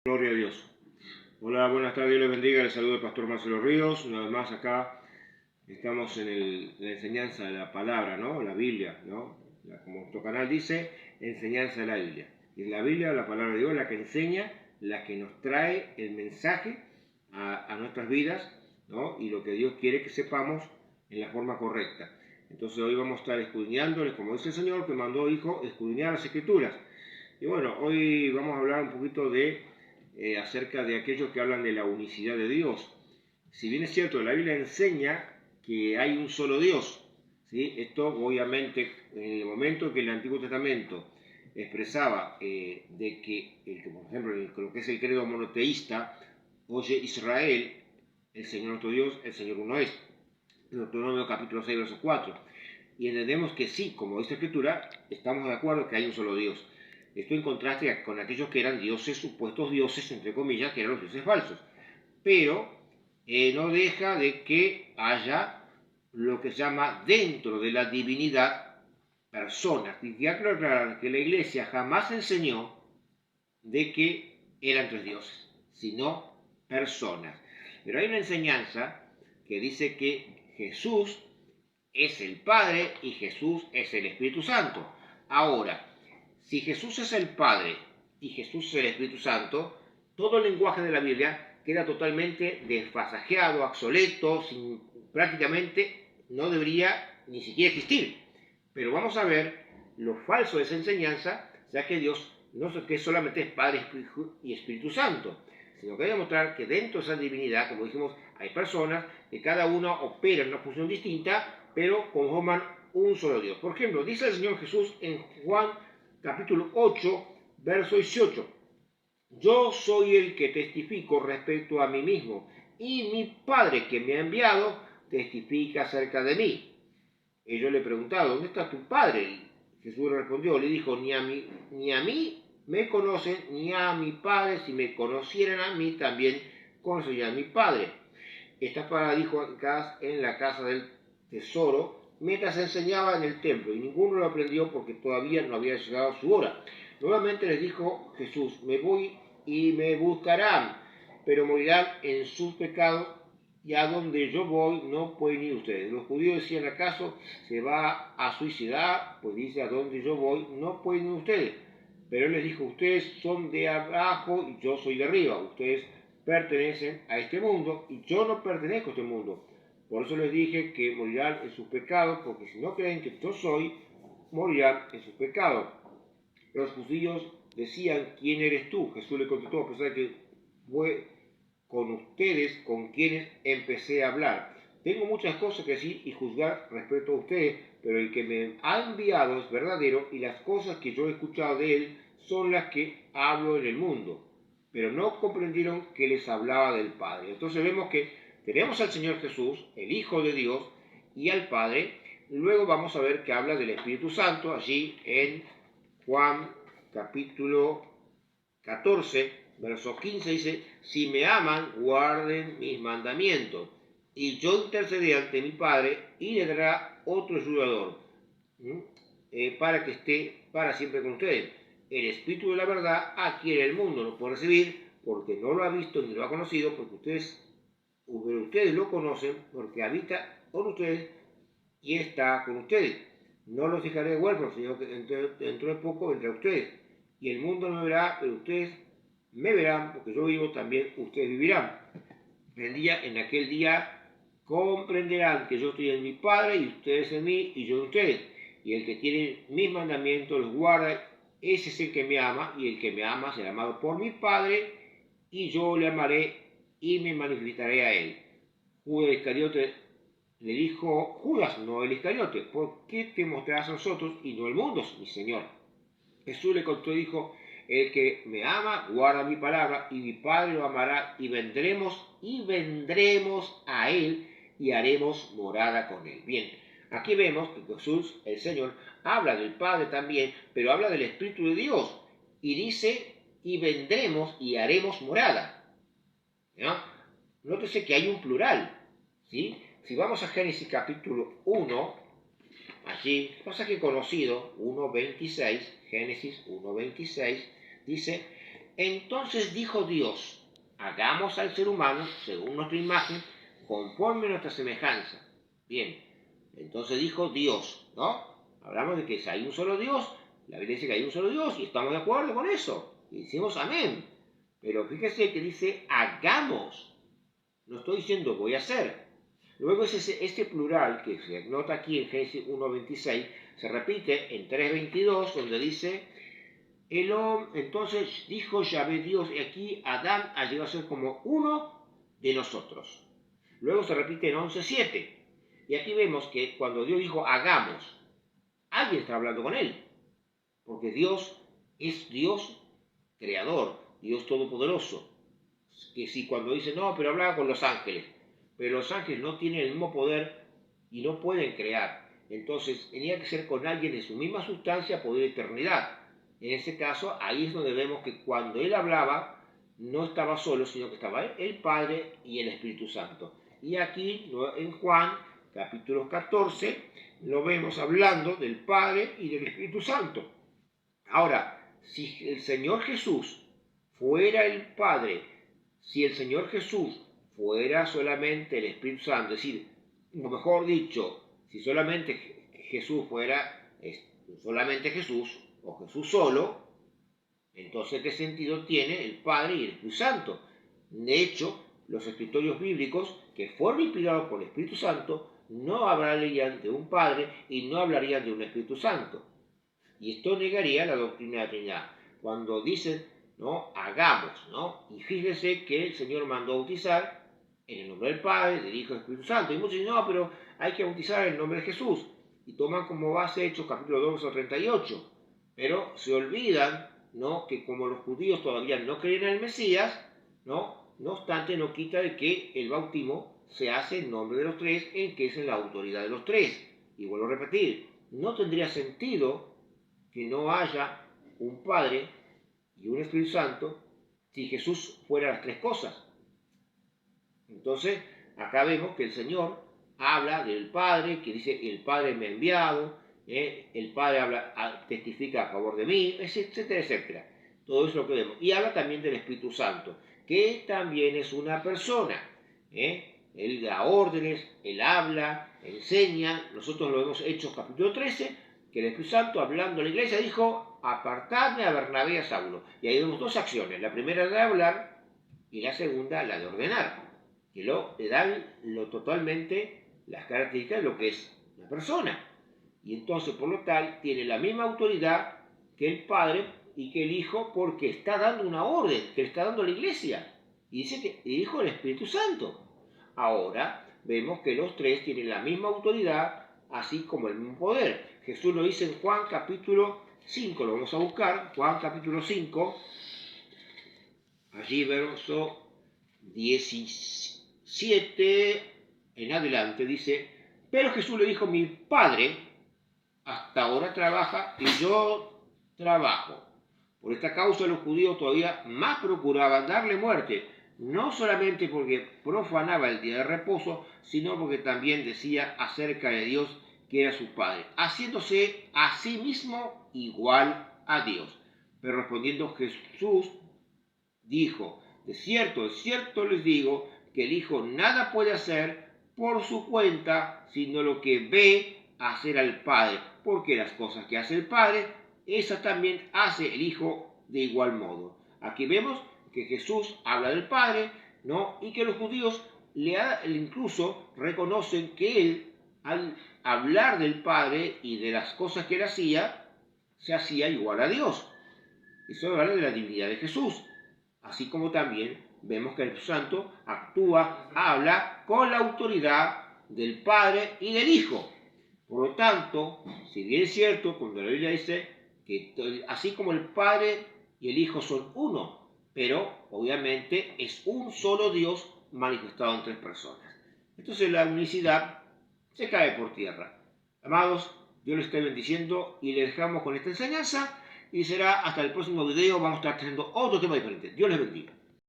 Gloria a Dios. Hola, buenas tardes, Dios les bendiga. Les saludo el pastor Marcelo Ríos. Una vez más acá estamos en la enseñanza de la palabra, ¿no? La Biblia, ¿no? Como nuestro canal dice, enseñanza de la Biblia. Y es la Biblia, la palabra de Dios, la que enseña, la que nos trae el mensaje a nuestras vidas, ¿no? Y lo que Dios quiere que sepamos en la forma correcta. Entonces hoy vamos a estar escudriñándoles, como dice el Señor, que mandó hijo escudriñar las Escrituras. Y bueno, hoy vamos a hablar un poquito acerca de aquellos que hablan de la unicidad de Dios. Si bien es cierto, la Biblia enseña que hay un solo Dios, ¿sí? Esto obviamente en el momento que el Antiguo Testamento expresaba de que, por ejemplo, en lo que es el credo monoteísta, oye Israel, el Señor nuestro Dios, el Señor uno es. Deuteronomio capítulo 6, verso 4. Y entendemos que sí, como dice la Escritura, estamos de acuerdo que hay un solo Dios. Esto en contraste con aquellos que eran dioses, supuestos dioses, entre comillas, que eran los dioses falsos. Pero no deja de que haya lo que se llama dentro de la divinidad personas. Y ya quiero aclarar que la iglesia jamás enseñó de que eran tres dioses, sino personas. Pero hay una enseñanza que dice que Jesús es el Padre y Jesús es el Espíritu Santo. Ahora, si Jesús es el Padre y Jesús es el Espíritu Santo, todo el lenguaje de la Biblia queda totalmente desfasajeado, obsoleto, prácticamente no debería ni siquiera existir. Pero vamos a ver lo falso de esa enseñanza, ya que Dios no es que solamente es Padre y Espíritu Santo, sino que hay que demostrar que dentro de esa divinidad, como dijimos, hay personas que cada una opera en una función distinta, pero conforman un solo Dios. Por ejemplo, dice el Señor Jesús en Juan capítulo 8, verso 18, yo soy el que testifico respecto a mí mismo, y mi Padre que me ha enviado testifica acerca de mí. Ellos le preguntaron, ¿dónde está tu Padre? Jesús respondió, le dijo, ni a mí me conocen, ni a mi Padre. Si me conocieran a mí, también conocerían a mi Padre. Estas palabras dijo en la casa del tesoro, mientras enseñaba en el templo, y ninguno lo aprendió porque todavía no había llegado su hora. Nuevamente les dijo Jesús, me voy y me buscarán, pero morirán en sus pecados, y a donde yo voy no pueden ir ustedes. Los judíos decían, ¿acaso se va a suicidar? Pues dice, a donde yo voy no pueden ir ustedes. Pero él les dijo, ustedes son de abajo y yo soy de arriba. Ustedes pertenecen a este mundo y yo no pertenezco a este mundo. Por eso les dije que morirán en sus pecados, porque si no creen que yo soy, morirán en sus pecados. Los judíos decían, ¿quién eres tú? Jesús le contestó, a pesar de que fue con ustedes con quienes empecé a hablar. Tengo muchas cosas que decir y juzgar respecto a ustedes, pero el que me ha enviado es verdadero y las cosas que yo he escuchado de él son las que hablo en el mundo. Pero no comprendieron que les hablaba del Padre. Entonces vemos que tenemos al Señor Jesús, el Hijo de Dios, y al Padre. Luego vamos a ver que habla del Espíritu Santo allí en Juan capítulo 14, verso 15 dice, si me aman, guarden mis mandamientos, y yo intercederé ante mi Padre y le dará otro ayudador, para que esté para siempre con ustedes. El Espíritu de la verdad, a quien el mundo no puede recibir, porque no lo ha visto ni lo ha conocido, porque ustedes lo conocen, porque habita con ustedes y está con ustedes. No los dejaré huérfanos, sino que dentro de poco vendrá a ustedes. Y el mundo no me verá, pero ustedes me verán, porque yo vivo, también ustedes vivirán. En aquel día comprenderán que yo estoy en mi Padre y ustedes en mí y yo en ustedes. Y el que tiene mis mandamientos los guarda, ese es el que me ama, y el que me ama será amado por mi Padre, y yo le amaré y me manifestaré a él. Judas Iscariote le dijo, Judas, no el Iscariote, ¿por qué te mostrarás a nosotros y no el mundo, mi Señor? Jesús le contestó y dijo, el que me ama guarda mi palabra y mi Padre lo amará y vendremos a él y haremos morada con él. Bien, aquí vemos que Jesús, el Señor, habla del Padre también, pero habla del Espíritu de Dios y dice, y vendremos y haremos morada. ¿No? Nótese que hay un plural, ¿sí? Si vamos a Génesis capítulo 1, allí, pasaje conocido, 1.26, Génesis 1.26, dice, entonces dijo Dios, hagamos al ser humano según nuestra imagen, conforme a nuestra semejanza. Bien, entonces dijo Dios, ¿no? Hablamos de que hay un solo Dios, la Biblia dice que hay un solo Dios y estamos de acuerdo con eso. Y decimos amén. Pero fíjese que dice hagamos. No estoy diciendo voy a hacer. Luego es este plural que se nota aquí en Génesis 1.26, se repite en 3.22, donde dice, entonces dijo Yahvé Dios, y aquí Adán ha llegado a ser como uno de nosotros. Luego se repite en 11.7. Y aquí vemos que cuando Dios dijo hagamos, alguien está hablando con él. Porque Dios es Dios creador, Dios todopoderoso. Que si cuando dice, no, pero hablaba con los ángeles. Pero los ángeles no tienen el mismo poder y no pueden crear. Entonces tenía que ser con alguien de su misma sustancia, poder de eternidad. En ese caso, ahí es donde vemos que cuando él hablaba, no estaba solo, sino que estaba el Padre y el Espíritu Santo. Y aquí, en Juan, capítulo 14, lo vemos hablando del Padre y del Espíritu Santo. Ahora, si el Señor Jesús fuera el Padre, si el Señor Jesús fuera solamente el Espíritu Santo, es decir, o mejor dicho, si solamente Jesús fuera solamente Jesús, o Jesús solo, entonces ¿qué sentido tiene el Padre y el Espíritu Santo? De hecho, los escritorios bíblicos que fueron inspirados por el Espíritu Santo no hablarían de un Padre y no hablarían de un Espíritu Santo. Y esto negaría la doctrina de la Trinidad. Cuando dicen, ¿no? Hagamos, ¿no? Y fíjese que el Señor mandó bautizar en el nombre del Padre, del Hijo y del Espíritu Santo. Y muchos dicen, no, pero hay que bautizar en el nombre de Jesús. Y toman como base Hechos capítulo 2 al 38. Pero se olvidan, ¿no? Que como los judíos todavía no creían en el Mesías, ¿no? No obstante, no quita de que el bautismo se hace en nombre de los tres, en que es en la autoridad de los tres. Y vuelvo a repetir, no tendría sentido que no haya un Padre y un Espíritu Santo si Jesús fuera las tres cosas. Entonces, acá vemos que el Señor habla del Padre, que dice, el Padre me ha enviado, el Padre testifica a favor de mí, etcétera, etcétera. Todo eso es lo que vemos. Y habla también del Espíritu Santo, que también es una persona. Él da órdenes, él habla, enseña. Nosotros lo hemos hecho capítulo 13, que el Espíritu Santo, hablando a la iglesia, dijo, apartadme a Bernabé y a Saulo. Y ahí vemos dos acciones. La primera la de hablar y la segunda la de ordenar, que le dan totalmente las características de lo que es la persona. Y entonces, por lo tal, tiene la misma autoridad que el Padre y que el Hijo, porque está dando una orden, que le está dando a la iglesia. Y dice que dijo el Espíritu Santo. Ahora vemos que los tres tienen la misma autoridad, así como el mismo poder. Jesús lo dice en Juan capítulo 5, lo vamos a buscar, Juan capítulo 5, allí verso 17 en adelante, dice, pero Jesús le dijo, mi Padre hasta ahora trabaja y yo trabajo. Por esta causa los judíos todavía más procuraban darle muerte, no solamente porque profanaba el día de reposo, sino porque también decía acerca de Dios que era su Padre, haciéndose a sí mismo igual a Dios. Pero respondiendo Jesús dijo, de cierto les digo, que el Hijo nada puede hacer por su cuenta, sino lo que ve hacer al Padre, porque las cosas que hace el Padre, esas también hace el Hijo de igual modo. Aquí vemos que Jesús habla del Padre, ¿no? Y que los judíos incluso reconocen que él, al hablar del Padre y de las cosas que él hacía, se hacía igual a Dios. Eso habla de la divinidad de Jesús. Así como también vemos que el Espíritu Santo actúa, habla con la autoridad del Padre y del Hijo. Por lo tanto, si bien es cierto, cuando la Biblia dice que así como el Padre y el Hijo son uno, pero obviamente es un solo Dios manifestado en tres personas. Entonces la unicidad se cae por tierra. Amados, Dios les esté bendiciendo y les dejamos con esta enseñanza y será hasta el próximo video. Vamos a estar teniendo otro tema diferente. Dios les bendiga.